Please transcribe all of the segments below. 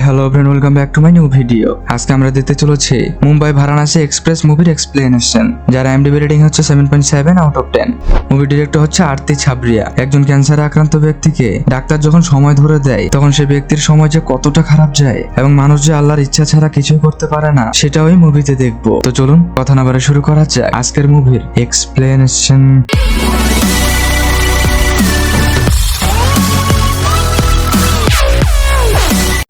Hello friend, welcome back to my new video. আজকে আমরা দেখতে চলেছি মুম্বাই ভারাণসী এক্সপ্রেস মুভির এক্সপ্লেনেশন, যার IMDb রেটিং হচ্ছে 7.7 আউট অফ 10। মুভি ডিরেক্টর হচ্ছে আরতি ছাবরিয়া। একজন ক্যান্সারে আক্রান্ত ব্যক্তিকে ডাক্তার যখন সময় ধরে দেয়, তখন সে ব্যক্তির সময় যে কতটা খারাপ যায় এবং মানুষ যে আল্লাহর ইচ্ছা ছাড়া কিছুই করতে পারে না, সেটা ওই মুভিতে দেখবো। তো চলুন কথা না বাড়িয়ে শুরু করা যাক আজকের মুভির এক্সপ্লেনেশন।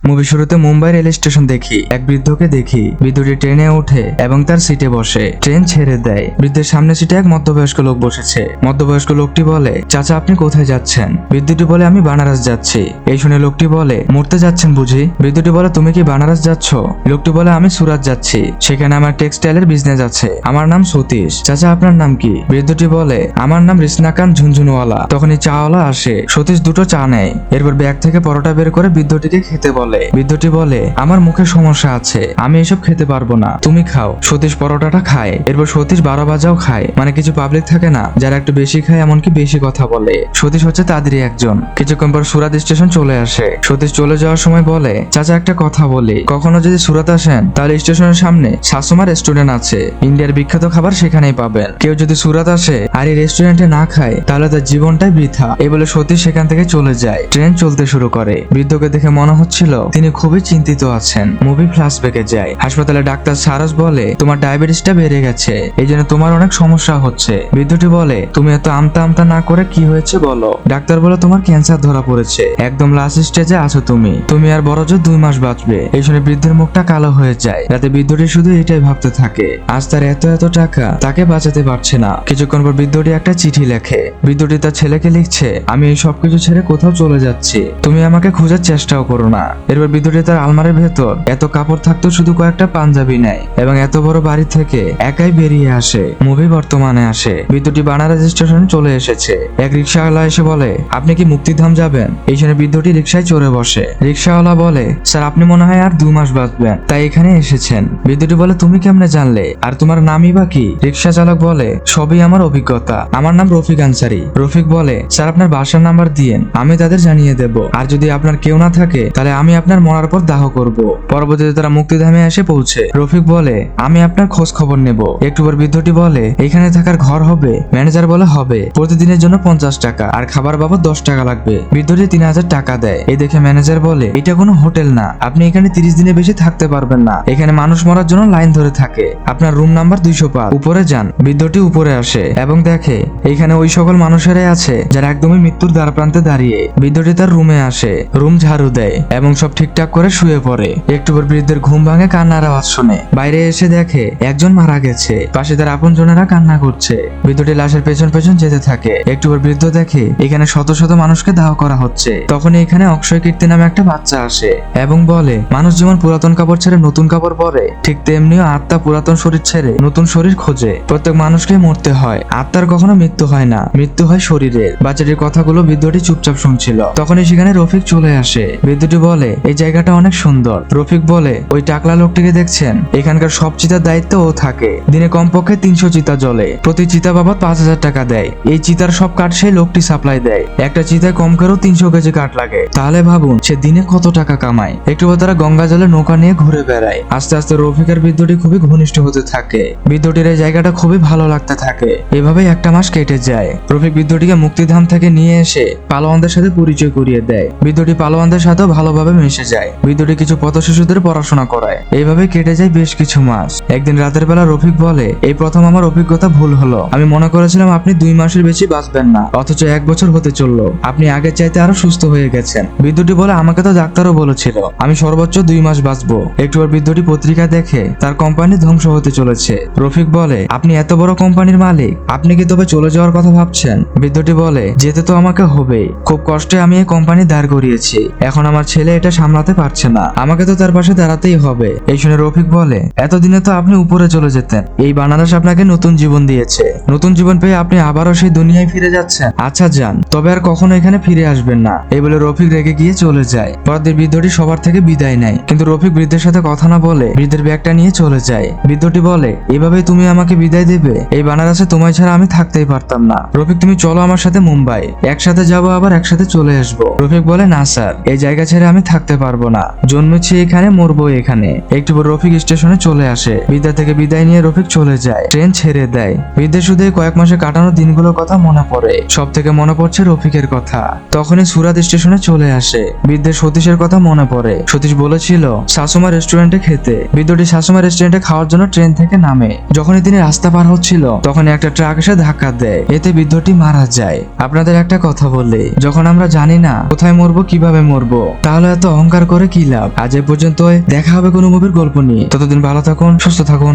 মুভি শুরুতে মুম্বাই রেল স্টেশন দেখি। এক বৃদ্ধকে দেখি। বৃদ্ধটি ট্রেনে ওঠে এবং তার সিটে বসে। ট্রেন ছেড়ে দেয়। বৃদ্ধের সামনে সিটে এক মধ্যবয়স্ক লোক বসেছে। মধ্যবয়স্ক লোকটি বলে, চাচা আপনি কোথায় যাচ্ছেন? বৃদ্ধটি বলে, আমি বানারস যাচ্ছি। এই শুনে লোকটি বলে, মরতে যাচ্ছেন বুঝি? বৃদ্ধটি বলে, তুমি কি বানারস যাচ্ছ? লোকটি বলে, আমি সুরাত যাচ্ছি, সেখানে আমার টেক্সটাইলের বিজনেস আছে, আমার নাম সতীশ। চাচা আপনার নাম কি? বৃদ্ধটি বলে, আমার নাম রিসনাকান ঝুনঝুনওয়ালা। তখনই চাওয়ালা আসে। সতীশ দুটো চা নেয়। এরপর ব্যাগ থেকে পরোটা বের করে বৃদ্ধটিকে খেতে বলে। বৃদ্ধটি বলে, আমার মুখে সমস্যা আছে, আমি এসব খেতে পারবো না, তুমি খাও। সতীশ পরোটাটা খায়। এরপর সতীশ 12 ভাজাও খায়। মানে কিছু পাবলিক থাকে না যারা একটু বেশি খায়, এমনকি বেশি কথা বলে। সতীশ হচ্ছে তাদেরই একজন। কিছুক্ষণ পর সুরাত স্টেশন চলে আসে। সতীশ চলে যাওয়ার সময় বলে, চাচা একটা কথা বলি, কখনো যদি সুরাত আসেন তাহলে স্টেশনের সামনে শাসমা রেস্টুরেন্ট আছে, ইন্ডিয়ার বিখ্যাত খাবার সেখানেই পাবেন। কেউ যদি সুরাত আসে আর এই রেস্টুরেন্টে না খায় তাহলে তার জীবনটাই বৃথা। এই বলে সতীশ সেখান থেকে চলে যায়। ট্রেন চলতে শুরু করে। বৃদ্ধকে দেখে মনে হচ্ছিল তিনি খুবই চিন্তিত আছেন। মুভি ফ্ল্যাশব্যাকে যায়। হাসপাতালে ডাক্তার সারস বলে, তোমার ডায়াবেটিসটা বেড়ে গেছে, এই জন্য তোমার অনেক সমস্যা হচ্ছে। বৃদ্ধটি বলে, তুমি এত আমতা আমতা না করে কি হয়েছে বলো। ডাক্তার বলে, তোমার ক্যান্সার ধরা পড়েছে, একদম লাস্ট স্টেজে আছো তুমি আর বড় জোর 2 মাস বাঁচবে। এই শুনে বৃদ্ধের মুখটা কালো হয়ে যায়। রাতে বৃদ্ধটি শুধু এটাই ভাবতে থাকে, আজ তার এত টাকা তাকে বাঁচাতে পারছে না। কিছুক্ষণ পর বৃদ্ধটি একটা চিঠি লেখে। বৃদ্ধটি তার ছেলেকে লিখছে, আমি এই সবকিছু ছেড়ে কোথাও চলে যাচ্ছি, তুমি আমাকে খোঁজার চেষ্টাও করো না। এরপর বৃদ্ধটি তার আলমারির ভেতর এত কাপড় থাকতো শুধু কয়েকটা পাঞ্জাবি নেয় এবং এত বড় বাড়ি থেকে একাই বেরিয়ে আসে। মুভি বর্তমানে আসে। বৃদ্ধটি বানারস স্টেশনে চলে এসেছে। এক রিক্সাওয়ালা এসে বলে, আপনি কি মুক্তিধাম যাবেন? এই শুনে বৃদ্ধটি রিক্সায় চড়ে বসে। রিক্সাওয়ালা বলে, স্যার আপনি মনে হয় আর 2 মাস বাঁচবেন, তাই এখানে এসেছেন। বৃদ্ধটি বলে, তুমি কেমনে জানলে আর তোমার নামই বা কি? রিক্সা চালক বলে, সবই আমার অভিজ্ঞতা, আমার নাম রফিক আনসারি। রফিক বলে, স্যার আপনার বাসার নাম্বার দিয়েন, আমি তাদের জানিয়ে দেব, আর যদি আপনার কেউ না থাকে তাহলে আমি আপনার মরার পর দাহ করব। পরবর্তীতে তারা মুক্তিধামে এসে পৌঁছে। রফিক বলে, আমি আপনার খোঁজ খবর নেব। একটু পর বৃদ্ধটি বলে, এখানে থাকার ঘর হবে? ম্যানেজার বলে, হবে, প্রতিদিনের জন্য 50 টাকা আর খাবার বাবদ 10 টাকা লাগবে। বৃদ্ধটি 3000 টাকা দেয়। এই দেখে ম্যানেজার বলে, এটা কোনো হোটেল না, আপনি এখানে 30 দিনের বেশি থাকতে পারবেন না, এখানে মানুষ মরার জন্য লাইন ধরে থাকে, আপনার রুম নাম্বার 205, উপরে যান। বৃদ্ধটি উপরে আসে এবং দেখে এখানে ওই সকল মানুষেরাই আছে যারা একদমই মৃত্যুর দ্বার প্রান্তে দাঁড়িয়ে। বৃদ্ধটি তার রুমে আসে, রুম ঝাড়ু দেয় এবং সব ঠিকঠাক করে শুয়ে পড়ে। একটু পর বৃদ্ধের ঘুম ভাঙে কান্নার আওয়াজ শুনে। বাইরে এসে দেখে একজন মারা গেছে, পাশে তার আপনজনেরা কান্না করছে। বৃদ্ধটি লাশের পেছন পেছন যেতে থাকে। একটু পর বৃদ্ধ দেখে এখানে শত শত মানুষকে দাহ করা হচ্ছে। তখনই এখানে অক্ষয় কীর্তি নামে একটা বাচ্চা আসে এবং বলে, মানুষ যেমন পুরাতন কাপড় ছেড়ে নতুন কাপড় পরে, ঠিক তেমনিও আত্মা পুরাতন শরীর ছেড়ে নতুন শরীর খোঁজে। প্রত্যেক মানুষকে মরতে হয়, আত্মার কখনো মৃত্যু হয় না, মৃত্যু হয় শরীরের। বাচ্চাটির কথাগুলো বৃদ্ধটি চুপচাপ শুনছিল। তখনই সেখানে রফিক চলে আসে। বৃদ্ধটি বলে, এই জায়গাটা অনেক সুন্দর। রফিক বলে, ওই টাকলা লোকটিকে দেখছেন, এখানকার সব চিতার দায়িত্ব ও থাকে, দিনে কমপক্ষে 300 চিতা জ্বলে, প্রতি চিতা বাবদ 5000 টাকা দেয়। এই চিতার সব কাঠ সেই লোকটি সাপ্লাই দেয়। একটা চিতায় কম করেও 300 কেজি কাঠ লাগে, তাহলে ভাবুন সে দিনে কত টাকা কামায়। একটু পর তারা গঙ্গা জলে নৌকা নিয়ে ঘুরে বেড়ায়। আস্তে আস্তে রফিক আর বৃদ্ধটি খুবই ঘনিষ্ঠ হতে থাকে। বৃদ্ধটির এই জায়গাটা খুবই ভালো লাগতে থাকে। এভাবেই একটা মাস কেটে যায়। রফিক বৃদ্ধটিকে মুক্তিধাম থেকে নিয়ে এসে পালোয়ানদের সাথে পরিচয় করিয়ে দেয়। বৃদ্ধটি পালোয়ানদের সাথেও ভালোভাবে মিশে যায়। বৃদ্ধটি কিছু পথ শিশুদের পড়াশোনা করায়। এইভাবে কেটে যায় বেশ কিছু মাস। একদিন রাতের বেলা রফিক বলে, এই প্রথম আমার অভিজ্ঞতা ভুল হলো, আমি মনে করেছিলাম আপনি 2 মাসের বেশি বাঁচবেন না, অথচ 1 বছর হতে চললো, আপনি আগের চাইতে আরো সুস্থ হয়ে গেছেন। বৃদ্ধটি বলে, আমাকে তো ডাক্তারও বলেছিল আমি সর্বোচ্চ 2 মাস বাঁচবো। একটু পর বৃদ্ধটি পত্রিকা দেখে তার কোম্পানি ধ্বংস হতে চলেছে। রফিক বলে, আপনি এত বড় কোম্পানির মালিক, আপনি কি তবে চলে যাওয়ার কথা ভাবছেন? বৃদ্ধটি বলে, যেতে তো আমাকে হবেই, খুব কষ্টে আমি এই কোম্পানি দাঁড় করিয়েছি, এখন আমার ছেলে এটা সামলাতে পারছে না, আমাকে তো তার পাশে দাঁড়াতেই হবে। এই শুনে রফিক বলে, এতদিনে তো আপনি উপরে চলে যেতেন, এই বানারস আপনাকে নতুন জীবন দিয়েছে, নতুন জীবন পেয়ে আপনি আবারও সেই দুনিয়ায় ফিরে যাচ্ছেন। আচ্ছা যান, তবে আর কখনো এখানে ফিরে আসবেন না। এই বলে রফিক রেগে গিয়ে চলে যায়। পরদিন বৃদ্ধটি সবার থেকে বিদায় নেয়, কিন্তু রফিক বৃদ্ধের সাথে কথা না বলে বৃদ্ধের ব্যাগটা নিয়ে চলে যায়। বৃদ্ধটি বলে, এভাবে তুমি আমাকে বিদায় দেবে? এই বানারসে তোমায় ছাড়া আমি থাকতেই পারতাম না। রফিক, তুমি চলো আমার সাথে মুম্বাই, একসাথে যাবো, আবার একসাথে চলে আসবো। রফিক বলে, না স্যার, এই জায়গা ছেড়ে আমি থাকতে থাকতে পারবো না, জন্মেছি এখানে, মরবো এখানে। একটু পর রফিক স্টেশনে চলে আসে। বিদ্যা থেকে বিদায় নিয়ে রফিক চলে যায়, ট্রেন ছেড়ে দেয়। বিদ্যা শুধু এই কয়েক মাসে কাটানো দিনগুলোর কথা মনে পড়ে। সব থেকে মনে পড়ছে রফিকের কথা। তখনই সুরাত স্টেশনে চলে আসে। বিদ্যের সতীশের কথা মনে পড়ে। সতীশ বলেছিল শাশুমা রেস্টুরেন্টে খেতে। বিদ্যুটি শাশুমা রেস্টুরেন্টে খাওয়ার জন্য ট্রেন থেকে নামে। যখনই তিনি রাস্তা পার হচ্ছিল তখনই একটা ট্রাক এসে ধাক্কা দেয়, এতে বিদ্যুটি মারা যায়। আপনাদের একটা কথা বলি, যখন আমরা জানি না কোথায় মরবো, কিভাবে মরবো, তাহলে এত অহংকার করে কি লাভ? আজ এ পর্যন্ত, দেখা হবে কোনো মুভির গল্প নিয়ে। ততদিন ভালো থাকুন, সুস্থ থাকুন।